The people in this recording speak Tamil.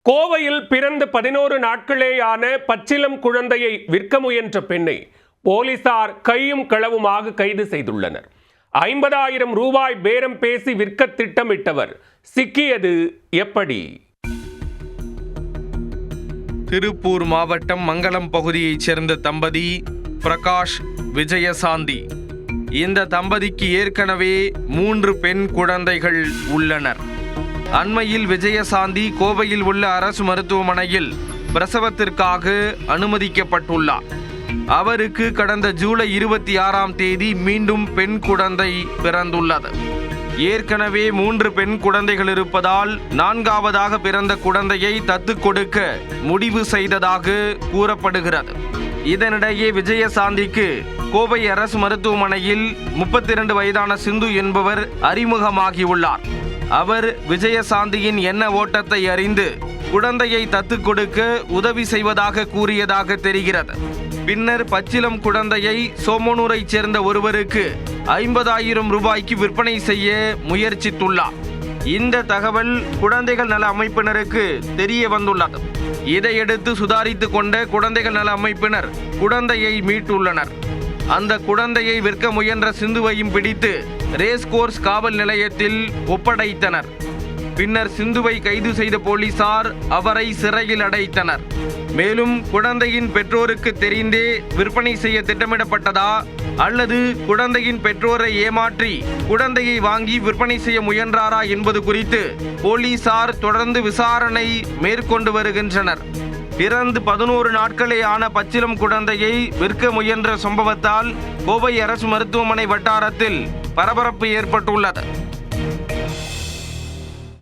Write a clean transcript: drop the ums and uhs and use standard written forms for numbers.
கோவையில் பிறந்து 11 நாட்களேயான பச்சிளம் குழந்தையை விற்க முயன்ற பெண்ணை போலீசார் கையும் களவுமாக கைது செய்துள்ளனர். 50,000 ரூபாய் பேரம் பேசி விற்க திட்டமிட்டவர் சிக்கியது எப்படி? திருப்பூர் மாவட்டம் மங்கலம் பகுதியைச் சேர்ந்த தம்பதி பிரகாஷ், விஜயசாந்தி. இந்த தம்பதிக்கு ஏற்கனவே 3 பெண் குழந்தைகள் உள்ளனர். அண்மையில் விஜயசாந்தி கோவையில் உள்ள அரசு மருத்துவமனையில் பிரசவத்திற்காக அனுமதிக்கப்பட்டுள்ளார். அவருக்கு கடந்த ஜூலை 26ஆம் தேதி மீண்டும் பெண் குழந்தை பிறந்துள்ளது. ஏற்கனவே 3 பெண் குழந்தைகள் இருப்பதால் 4ஆவதாக பிறந்த குழந்தையை தத்து கொடுக்க முடிவு செய்ததாக கூறப்படுகிறது. இதனிடையே விஜயசாந்திக்கு கோவை அரசு மருத்துவமனையில் 32 வயதான சிந்து என்பவர் அறிமுகமாகியுள்ளார். அவர் விஜயசாந்தியின் எண்ண ஓட்டத்தை அறிந்து குழந்தையை தத்து கொடுக்க உதவி செய்வதாக கூறியதாக தெரிகிறது. பின்னர் பச்சிளம் குழந்தையை சோமனூரைச் சேர்ந்த ஒருவருக்கு 50,000 ரூபாய்க்கு விற்பனை செய்ய முயற்சித்துள்ளார். இந்த தகவல் குழந்தைகள் நல அமைப்பினருக்கு தெரிய வந்துள்ளது. இதையடுத்து சுதாரித்து கொண்ட குழந்தைகள் நல அமைப்பினர் குழந்தையை மீட்டுள்ளனர். அந்த குழந்தையை விற்க முயன்ற சிந்துவையும் பிடித்து ரேஸ்கோர்ஸ் காவல் நிலையத்தில் ஒப்படைத்தனர். பின்னர் சிந்துவை கைது செய்த போலீசார் அவரை சிறையில் அடைத்தனர். மேலும் குழந்தையின் பெற்றோருக்கு தெரிந்தே விற்பனை செய்ய திட்டமிடப்பட்டதா அல்லது குழந்தையின் பெற்றோரை ஏமாற்றி குழந்தையை வாங்கி விற்பனை செய்ய முயன்றாரா என்பது குறித்து போலீசார் தொடர்ந்து விசாரணை மேற்கொண்டு வருகின்றனர். பிறந்து 11 நாட்களே ஆன பச்சிளம் குழந்தையை விற்க முயன்ற சம்பவத்தால் கோவை அரசு மருத்துவமனை வட்டாரத்தில் பரபரப்பு ஏற்பட்டுள்ளது.